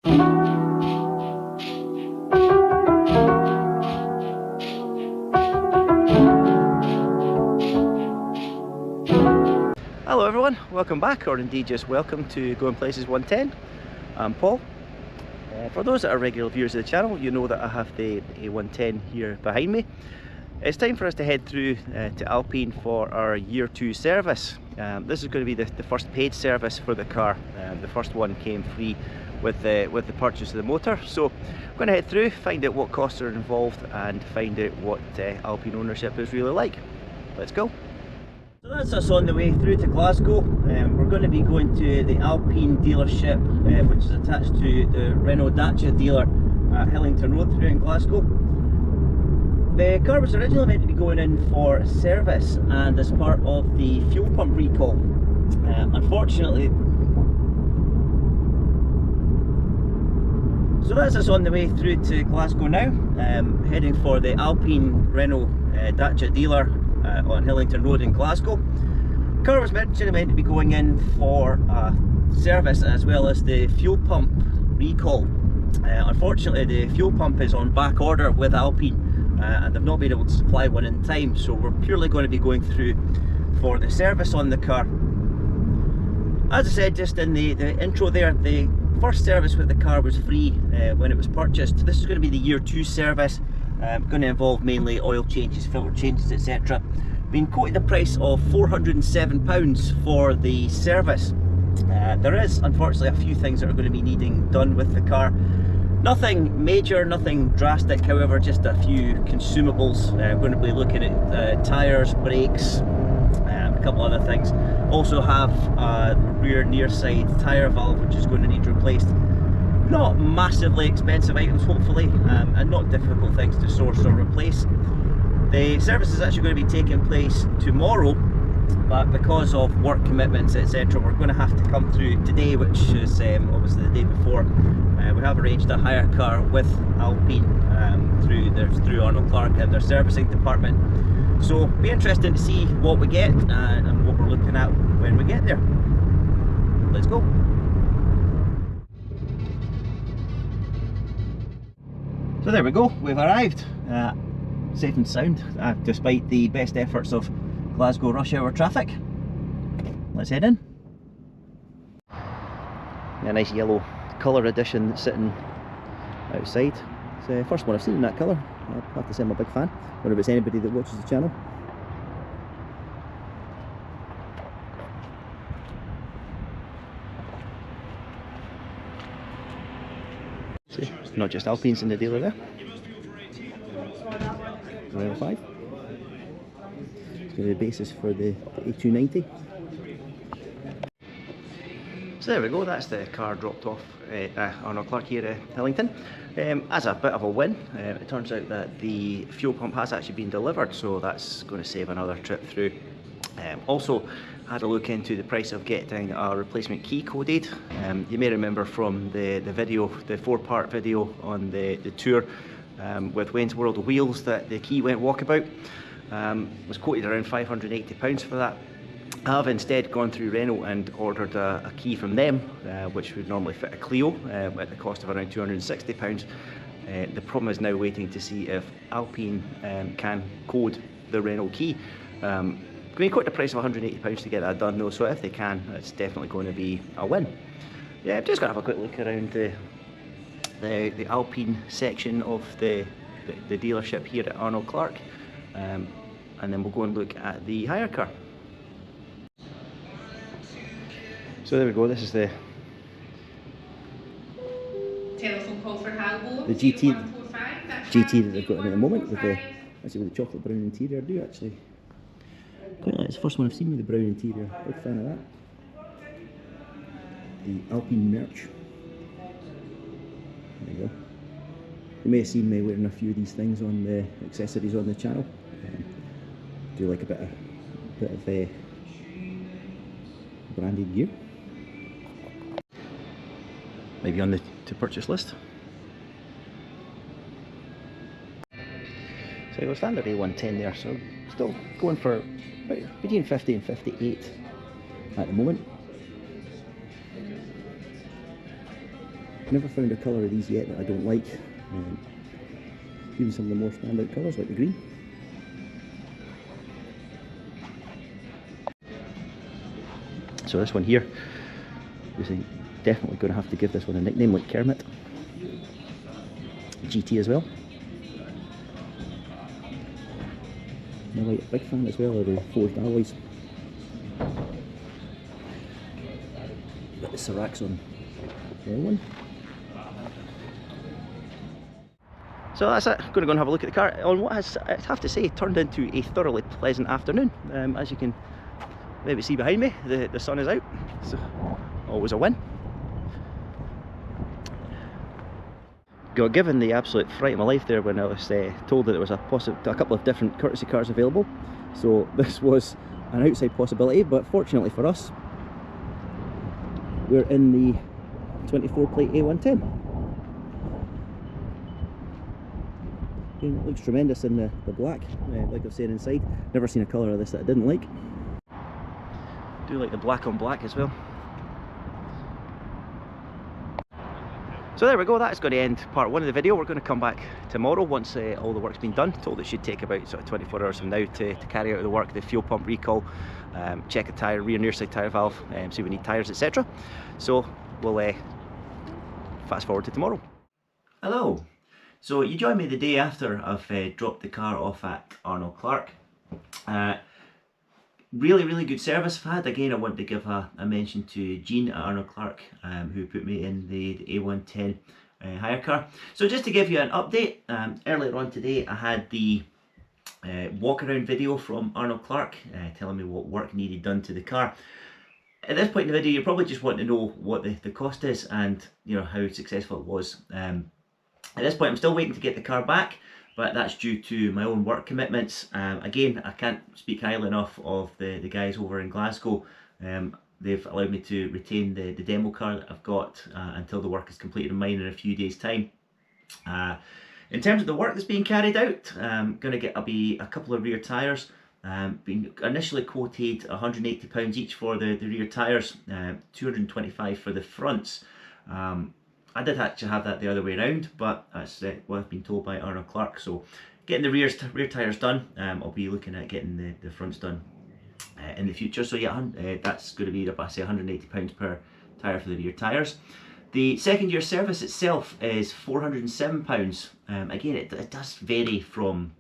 Hello everyone, welcome back, or indeed just welcome to Going Places 110. I'm Paul. For those that are regular viewers of the channel, you know that I have the A110 here behind me. It's time for us to head through to Alpine for our year 2 service. This is going to be the first paid service for the car. The first one came free with the purchase of the motor. So I'm going to head through, find out what costs are involved and find out what Alpine ownership is really like. Let's go. So that's us on the way through to Glasgow. We're going to be going to the Alpine dealership, which is attached to the Renault Dacia dealer at Hillington Road here in Glasgow. The car was originally meant to be going in for service and as part of the fuel pump recall. Unfortunately, so that's us on the way through to Glasgow now, heading for the Alpine Renault Dacia dealer on Hillington Road in Glasgow. The car was originally meant to be going in for service as well as the fuel pump recall. Unfortunately, the fuel pump is on back order with Alpine and they've not been able to supply one in time, so we're purely going to be going through for the service on the car. As I said just in the intro there, the first service with the car was free when it was purchased. This is going to be the year 2 service. Going to involve mainly oil changes, filter changes, etc. Been quoted a price of £407 for the service. There is unfortunately a few things that are going to be needing done with the car. Nothing major, nothing drastic, however, just a few consumables. I'm going to be looking at tyres, brakes, a couple other things. Also have a rear near side tyre valve which is going to need replaced. Not massively expensive items hopefully, and not difficult things to source or replace. The service is actually going to be taking place tomorrow, but because of work commitments etc we're going to have to come through today, which is obviously the day before. We have arranged a hire car with Alpine through Arnold Clark and their servicing department. So it'll be interesting to see what we get and what we're looking at when we get there. Let's go. So there we go, we've arrived, safe and sound, despite the best efforts of Glasgow rush hour traffic. Let's head in. A nice yellow colour edition sitting outside. It's the first one I've seen in that colour. I have to say I'm a big fan. I wonder if it's anybody that watches the channel. See, it's not just Alpines in the dealer there. Level 5. It's going to be the basis for the A290. So there we go, that's the car dropped off Arnold Clark here at Hillington. As a bit of a win, it turns out that the fuel pump has actually been delivered, so that's going to save another trip through. Also had a look into the price of getting a replacement key coded. You may remember from the video, the 4-part video on the tour with Wayne's World of Wheels, that the key went walkabout. Was quoted around £580 for that. I have instead gone through Renault and ordered a key from them, which would normally fit a Clio at the cost of around £260. The problem is now waiting to see if Alpine can code the Renault key. We quote the price of £180 to get that done though, so if they can, it's definitely going to be a win. Yeah, I'm just going to have a quick look around the Alpine section of the dealership here at Arnold Clark, and then we'll go and look at the hire car. So there we go, this is the GT that they've got in at the moment, with the chocolate brown interior. I do actually quite like it. It's the first one I've seen with the brown interior. Big fan of that. The Alpine merch. There you go. You may have seen me wearing a few of these things on the accessories on the channel. Do like a bit of branded gear. Maybe on the to purchase list. So your standard A110 there, so still going for between 50 and 58 at the moment. Never found a colour of these yet that I don't like. Even some of the more standout colours like the green. So this one here, obviously definitely going to have to give this one a nickname like Kermit. GT as well. I'm a big fan as well of the forged alloys. Got the Sirax on the other one. So that's it. I'm going to go and have a look at the car on what has, I have to say, turned into a thoroughly pleasant afternoon. As you can maybe see behind me, the sun is out, so always a win. Got given the absolute fright of my life there when I was told that there was a couple of different courtesy cars available. So this was an outside possibility, but fortunately for us, we're in the 24 plate A110. It looks tremendous in the black, like I've said inside. Never seen a colour of this that I didn't like. Do like the black on black as well. So there we go, that's going to end part 1 of the video. We're going to come back tomorrow once all the work's been done. Told it should take about sort of 24 hours from now to carry out the work, the fuel pump recall, check a tyre, rear and near side tyre valve, see if we need tyres, etc. So we'll fast forward to tomorrow. Hello. So you joined me the day after I've dropped the car off at Arnold Clark. Really good service I've had. Again, I want to give a mention to Jean at Arnold Clark, who put me in the A110 hire car. So just to give you an update, earlier on today I had the walk around video from Arnold Clark telling me what work needed done to the car. At this point in the video you probably just want to know what the cost is and how successful it was. At this point I'm still waiting to get the car back, but that's due to my own work commitments. Again, I can't speak highly enough of the guys over in Glasgow. They've allowed me to retain the demo car that I've got until the work is completed in mine in a few days' time. In terms of the work that's being carried out, going to get a couple of rear tyres. Being initially quoted £180 each for the rear tyres, £225 for the fronts. I did actually have that the other way around, but that's what I've been told by Arnold Clark. So getting the rear tyres done, I'll be looking at getting the fronts done in the future. So yeah, that's going to be, I say, £180 per tyre for the rear tyres. The second year service itself is £407. Again, it does vary from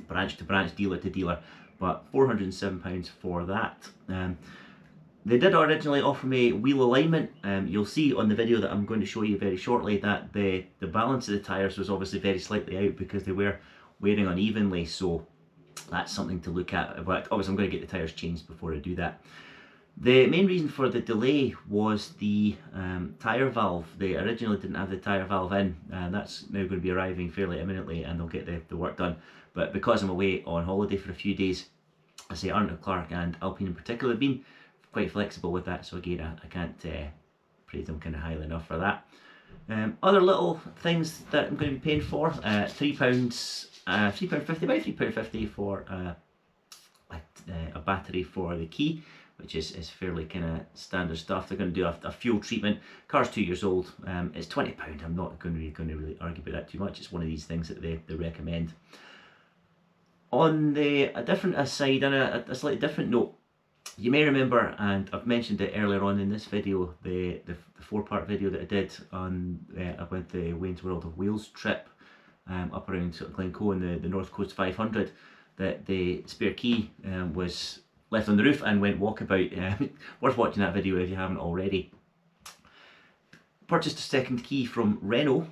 branch to branch, dealer to dealer, but £407 for that. They did originally offer me wheel alignment. You'll see on the video that I'm going to show you very shortly that the balance of the tyres was obviously very slightly out because they were wearing unevenly, so that's something to look at. But obviously I'm going to get the tyres changed before I do that. The main reason for the delay was the tyre valve. They originally didn't have the tyre valve in, and that's now going to be arriving fairly imminently and they'll get the work done. But because I'm away on holiday for a few days, I say Arnold Clark and Alpine in particular have been quite flexible with that, so again I can't praise them kind of highly enough for that. Other little things that I'm going to be paying for, £3.50 by £3.50 for a battery for the key, which is fairly kind of standard stuff. They're going to do a fuel treatment. Car's 2 years old. It's £20. I'm not going to really argue about that too much. It's one of these things that they recommend. On a different side, and a slightly different note, you may remember, and I've mentioned it earlier on in this video, the 4-part video that I did on about the Wayne's World of Wales trip up around sort of Glencoe and the North Coast 500, that the spare key was left on the roof and went walkabout. Worth watching that video if you haven't already. Purchased a second key from Renault.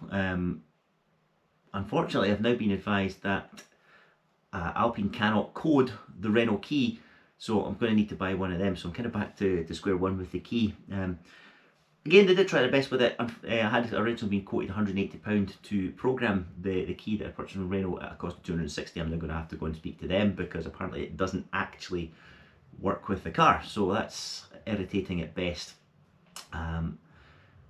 Unfortunately, I've now been advised that Alpine cannot code the Renault key, so I'm going to need to buy one of them. So I'm kind of back to square one with the key. Again, they did try their best with it. I had originally been quoted £180 to program the key that I purchased from Renault at a cost of £260. I'm now going to have to go and speak to them because apparently it doesn't actually work with the car. So that's irritating at best.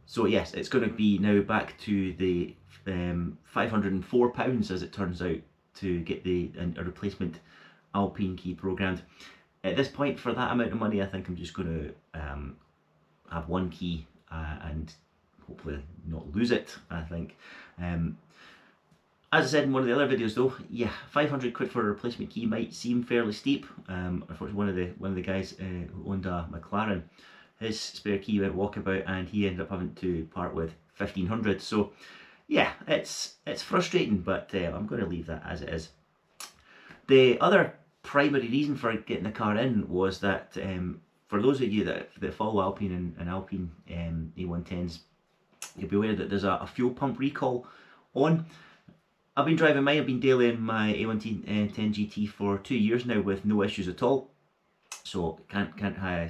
So yes, it's going to be now back to the £504 as it turns out to get a replacement Alpine key programmed. At this point, for that amount of money, I think I'm just going to have one key and hopefully not lose it, I think. As I said in one of the other videos though, yeah, 500 quid for a replacement key might seem fairly steep. Unfortunately, one of the guys who owned a McLaren, his spare key went walkabout and he ended up having to part with 1500. So yeah, it's frustrating, but I'm going to leave that as it is. The other primary reason for getting the car in was that for those of you that follow Alpine and Alpine A110s, you'll be aware that there's a fuel pump recall on. I've been driving mine, I've been dailying my A110 GT for 2 years now with no issues at all. So can't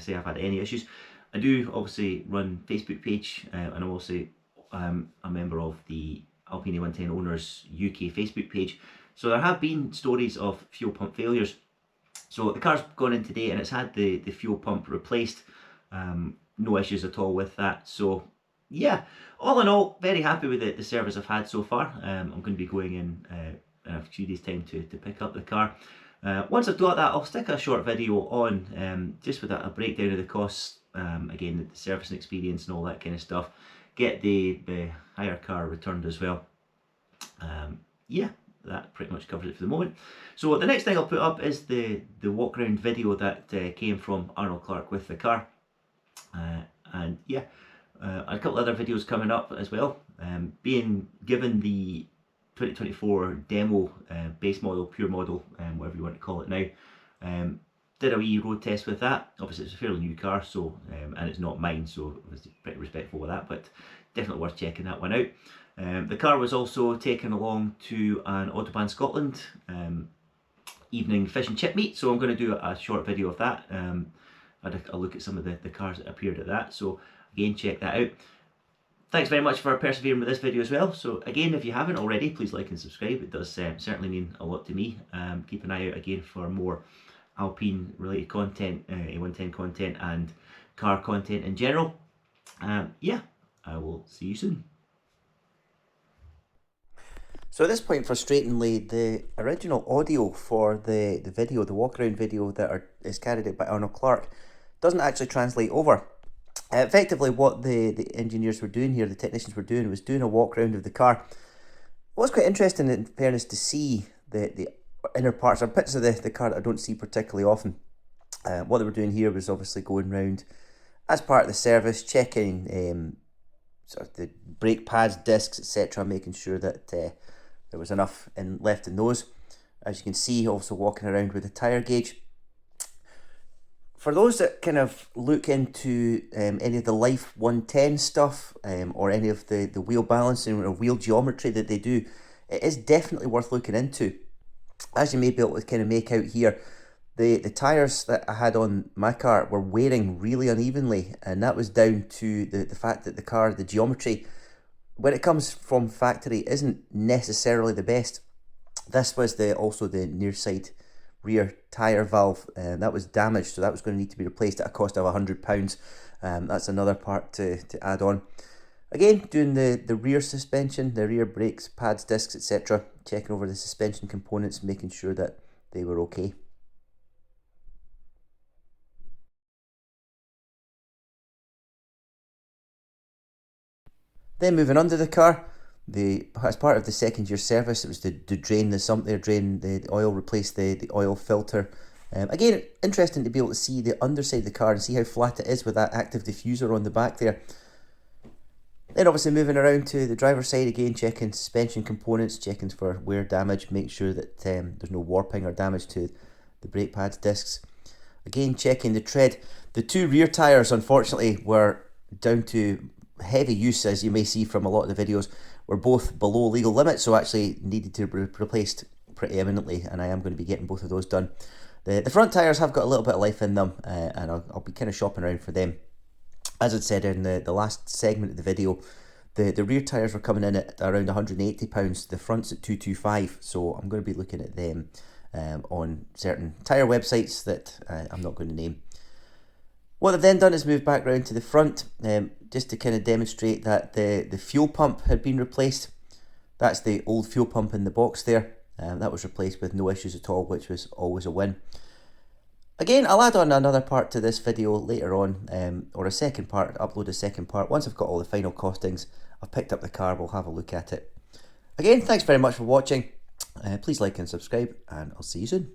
say I've had any issues. I do obviously run Facebook page and I'm also a member of the Alpine A110 Owners UK Facebook page. So there have been stories of fuel pump failures. So the car's gone in today and it's had the fuel pump replaced. No issues at all with that. So yeah, all in all, very happy with the service I've had so far. I'm going to be going in a few days' time to pick up the car. Once I've got that, I'll stick a short video on just with a breakdown of the costs, again, the servicing experience and all that kind of stuff. Get the hire car returned as well. Yeah, that pretty much covers it for the moment. So the next thing I'll put up is the walk around video that came from Arnold Clark with the car. And yeah, a couple other videos coming up as well. Being given the 2024 demo base model, pure model, whatever you want to call it now. Did a wee road test with that. Obviously it's a fairly new car, so and it's not mine, so I was pretty respectful of that, but definitely worth checking that one out. The car was also taken along to an Autobahn Scotland evening fish and chip meet, so I'm going to do a short video of that. I had a look at some of the cars that appeared at that, so again, check that out. Thanks very much for persevering with this video as well. So again, if you haven't already, please like and subscribe. It does certainly mean a lot to me. Keep an eye out again for more Alpine related content, A110 content and car content in general. Yeah, I will see you soon. So at this point, frustratingly, the original audio for the video, the walk around video that is carried out by Arnold Clark, doesn't actually translate over. Effectively what the engineers were doing here, the technicians were doing, was doing a walk around of the car. It was quite interesting, in fairness, to see the inner parts, or bits of the car that I don't see particularly often. What they were doing here was obviously going round as part of the service, checking sort of the brake pads, discs, etc., making sure that there was enough left in those. As you can see, also walking around with a tyre gauge. For those that kind of look into any of the Life 110 stuff, or any of the wheel balancing or wheel geometry that they do, it is definitely worth looking into. As you may be able to kind of make out here, the tyres that I had on my car were wearing really unevenly, and that was down to the fact that the geometry, when it comes from factory, isn't necessarily the best. This was also the near side rear tyre valve, and that was damaged, so that was going to need to be replaced at a cost of £100. That's another part to add on. Again, doing the rear suspension, the rear brakes, pads, discs, etc. Checking over the suspension components, making sure that they were okay. Then moving under the car, as part of the second year service, it was to drain the sump there, drain the oil, replace the oil filter. Again, interesting to be able to see the underside of the car and see how flat it is with that active diffuser on the back there. Then obviously moving around to the driver's side again, checking suspension components, checking for wear damage, make sure that there's no warping or damage to the brake pads, discs. Again, checking the tread. The two rear tyres, unfortunately, were down to heavy use, as you may see from a lot of the videos, were both below legal limits, so actually needed to be replaced pretty imminently, and I am going to be getting both of those done. The front tyres have got a little bit of life in them, and I'll be kind of shopping around for them. As I'd said in the last segment of the video, the rear tyres were coming in at around £180, the front's at £225, so I'm going to be looking at them on certain tyre websites that I'm not going to name. What they've then done is move back round to the front, just to kind of demonstrate that the fuel pump had been replaced. That's the old fuel pump in the box there. That was replaced with no issues at all, which was always a win. Again, I'll add on another part to this video later on, or a second part, upload a second part. Once I've got all the final costings, I've picked up the car, we'll have a look at it. Again, thanks very much for watching. Please like and subscribe, and I'll see you soon.